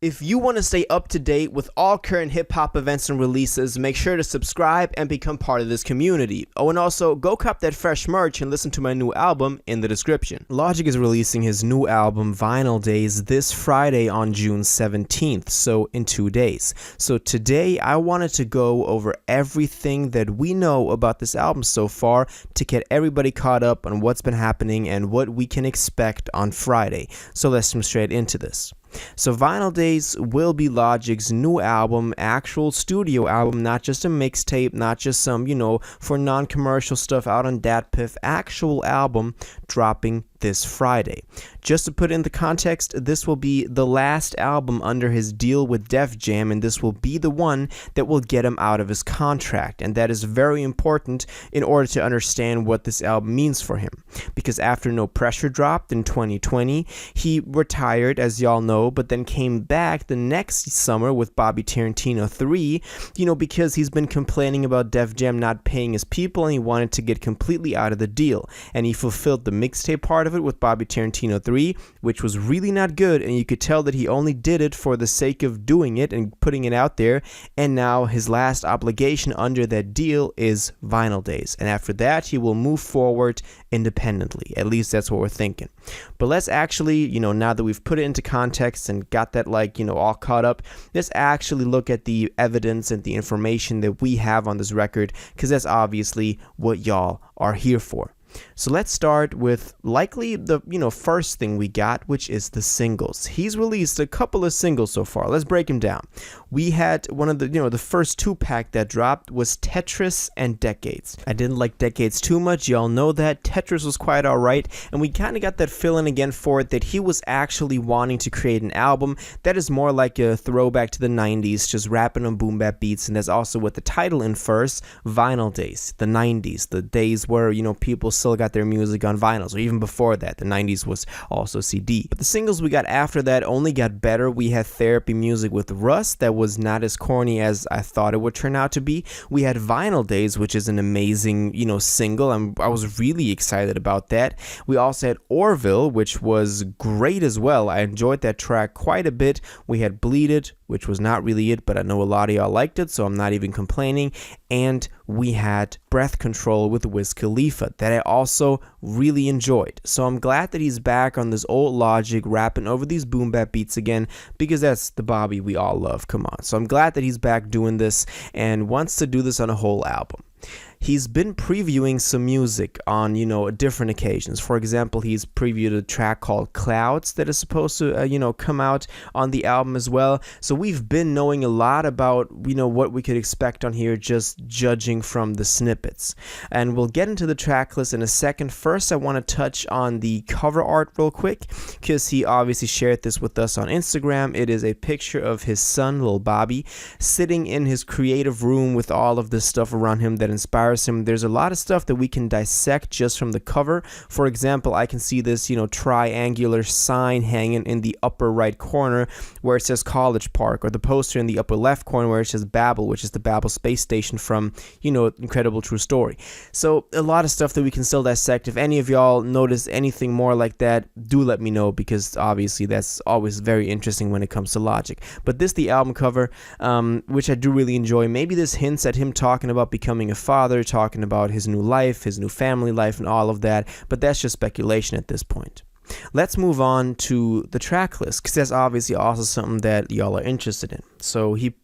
If you want to stay up to date with all current hip-hop events and releases, make sure to subscribe and become part of this community. Oh, and also, go cop that fresh merch and listen to my new album in the description. Logic is releasing his new album, Vinyl Days, this Friday on June 17th, so in 2 days. So today, I wanted to go over everything that we know about this album so far to get everybody caught up on what's been happening and what we can expect on Friday. So let's jump straight into this. So Vinyl Days will be Logic's new album, actual studio album, not just a mixtape, not just some, for non-commercial stuff out on DatPiff, actual album dropping this Friday. Just to put in the context, this will be the last album under his deal with Def Jam, and this will be the one that will get him out of his contract, and that is very important in order to understand what this album means for him, because after No Pressure dropped in 2020, he retired, as y'all know, but then came back the next summer with Bobby Tarantino 3, because he's been complaining about Def Jam not paying his people, and he wanted to get completely out of the deal, and he fulfilled the mixtape part of it with Bobby Tarantino 3, which was really not good, and you could tell that he only did it for the sake of doing it and putting it out there, and now his last obligation under that deal is Vinyl Days, and after that he will move forward independently. At least that's what we're thinking. But let's actually, now that we've put it into context and got that all caught up, let's actually look at the evidence and the information that we have on this record, because that's obviously what y'all are here for. So let's start with likely the first thing we got, which is the singles. He's released a couple of singles so far. Let's break them down. We had one of the first 2-pack that dropped was Tetris and Decades. I didn't like Decades too much, y'all know that. Tetris was quite alright, and we kind of got that feeling again for it that he was actually wanting to create an album that is more like a throwback to the 90s, just rapping on boom bap beats, and that's also what the title infers, Vinyl Days, the 90s, the days where people still got their music on vinyls, or even before that, the 90s was also CD. But the singles we got after that only got better. We had Therapy Music with Russ, that was not as corny as I thought it would turn out to be. We had Vinyl Days, which is an amazing, single, and I was really excited about that. We also had Orville, which was great as well. I enjoyed that track quite a bit. We had Bleed It, which was not really it, but I know a lot of y'all liked it, so I'm not even complaining. And we had Breath Control with Wiz Khalifa that I also really enjoyed. So I'm glad that he's back on this old Logic, rapping over these boom bap beats again, because that's the Bobby we all love. Come on. So I'm glad that he's back doing this and wants to do this on a whole album. He's been previewing some music on, different occasions. For example, he's previewed a track called Clouds that is supposed to, come out on the album as well. So we've been knowing a lot about, what we could expect on here, just judging from the snippets. And we'll get into the track list in a second. First, I want to touch on the cover art real quick, because he obviously shared this with us on Instagram. It is a picture of his son, Lil Bobby, sitting in his creative room with all of this stuff around him that inspires him. There's a lot of stuff that we can dissect just from the cover. For example, I can see this, triangular sign hanging in the upper right corner where it says College Park, or the poster in the upper left corner where it says Babel, which is the Babel space station from, Incredible True Story. So a lot of stuff that we can still dissect. If any of y'all notice anything more like that, do let me know, because obviously that's always very interesting when it comes to Logic. But this, the album cover, which I do really enjoy. Maybe this hints at him talking about becoming a father, talking about his new life, his new family life, and all of that, but that's just speculation at this point. Let's move on to the track list, because that's obviously also something that y'all are interested in. So he,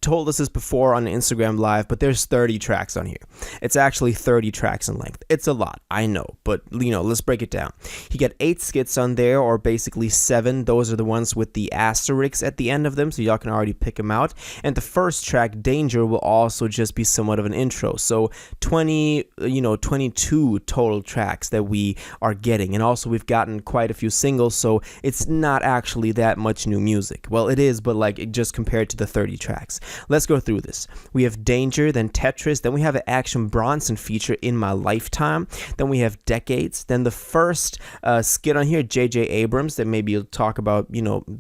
told us this before on Instagram Live, but there's 30 tracks on here. It's actually 30 tracks in length. It's a lot, I know, but, let's break it down. He got 8 skits on there, or basically 7. Those are the ones with the asterisks at the end of them, so y'all can already pick them out. And the first track, Danger, will also just be somewhat of an intro. So 22 total tracks that we are getting. And also we've gotten quite a few singles, so it's not actually that much new music. Well, it is, but just compared to the 30 tracks. Let's go through this. We have Danger, then Tetris, then we have an Action Bronson feature, In My Lifetime, then we have Decades, then the first skit on here, J.J. Abrams, that maybe you'll talk about,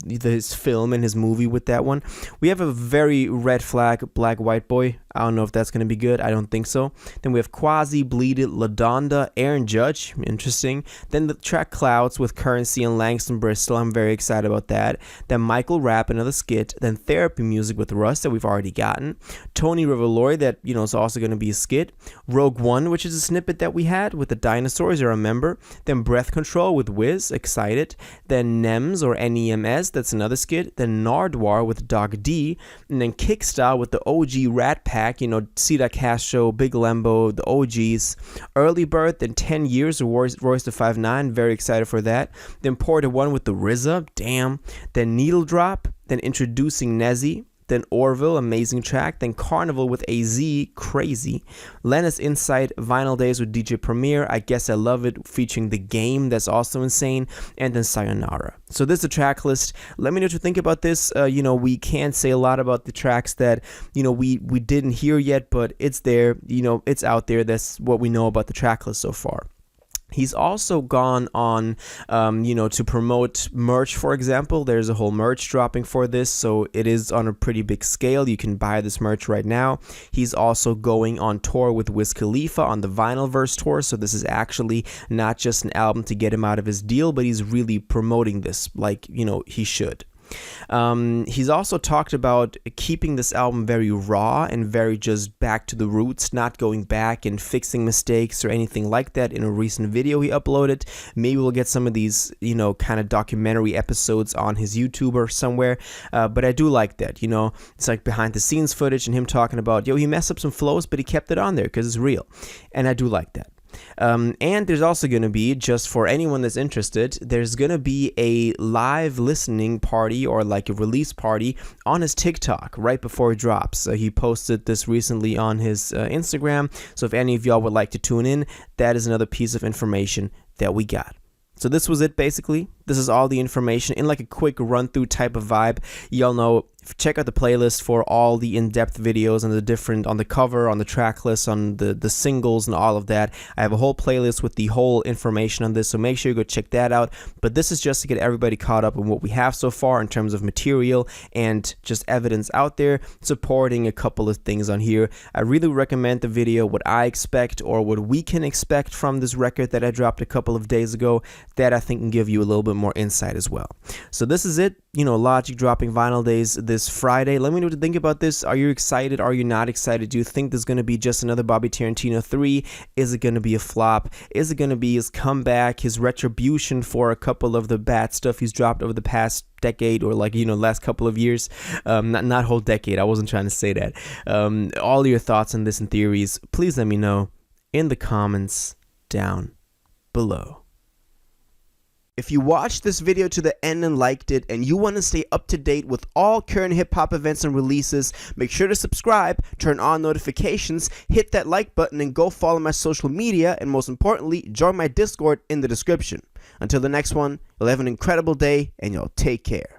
his film and his movie with that one. We have a very Red Flag, Black White Boy I don't know if that's going to be good. I don't think so. Then we have Quasi, Bleeded, LaDonda, Aaron Judge. Interesting. Then the track Clouds with Currency and Langston Bristol. I'm very excited about that. Then Michael Rapp, another skit. Then Therapy Music with Russ that we've already gotten. Tony Revolori, that, is also going to be a skit. Rogue One, which is a snippet that we had with the dinosaurs, I remember. Then Breath Control with Wiz. Excited. Then NEMS or NEMS. That's another skit. Then Nardwar with Doc D. And then Kickstyle with the OG Rat Pack. Cedar Castro, Big Lembo, the OGs, Early Birth, then 10 Years, Royce the 5'9", very excited for that. Then Porter 1 with the RZA, damn. Then Needle Drop, then Introducing Nezzy, then Orville, amazing track. Then Carnival with AZ, crazy. Lennis Insight, Vinyl Days with DJ Premier, I Guess I Love It, featuring The Game, that's also insane. And then Sayonara. So this is the track list. Let me know what you think about this. We can't say a lot about the tracks that, we didn't hear yet, but it's there. It's out there. That's what we know about the track list so far. He's also gone on, to promote merch, for example. There's a whole merch dropping for this, so it is on a pretty big scale. You can buy this merch right now. He's also going on tour with Wiz Khalifa on the Vinylverse tour, so this is actually not just an album to get him out of his deal, but he's really promoting this like, he should. He's also talked about keeping this album very raw and very just back to the roots, not going back and fixing mistakes or anything like that. In a recent video he uploaded, maybe we'll get some of these, kind of documentary episodes on his YouTube or somewhere, but I do like that, it's like behind the scenes footage and him talking about, he messed up some flows, but he kept it on there because it's real, and I do like that. And there's also going to be, just for anyone that's interested, there's going to be a live listening party or like a release party on his TikTok right before it drops. He posted this recently on his Instagram, so if any of y'all would like to tune in, that is another piece of information that we got. So this was it, basically. This is all the information in like a quick run-through type of vibe. Y'all know, check out the playlist for all the in-depth videos and the different, on the cover, on the track list, on the singles and all of that. I have a whole playlist with the whole information on this, so make sure you go check that out. But this is just to get everybody caught up on what we have so far in terms of material and just evidence out there, supporting a couple of things on here. I really recommend the video, what I expect or what we can expect from this record that I dropped a couple of days ago. That I think can give you a little bit more insight as well. So this is it. Logic dropping Vinyl Days this Friday. Let me know what you think about this. Are you excited? Are you not excited? Do you think there's going to be just another Bobby Tarantino 3? Is it going to be a flop? Is it going to be his comeback, his retribution for a couple of the bad stuff he's dropped over the past decade or last couple of years? Not whole decade. I wasn't trying to say that. All your thoughts on this and theories, please let me know in the comments down below. If you watched this video to the end and liked it, and you want to stay up to date with all current hip-hop events and releases, make sure to subscribe, turn on notifications, hit that like button, and go follow my social media, and most importantly, join my Discord in the description. Until the next one, you'll have an incredible day, and y'all take care.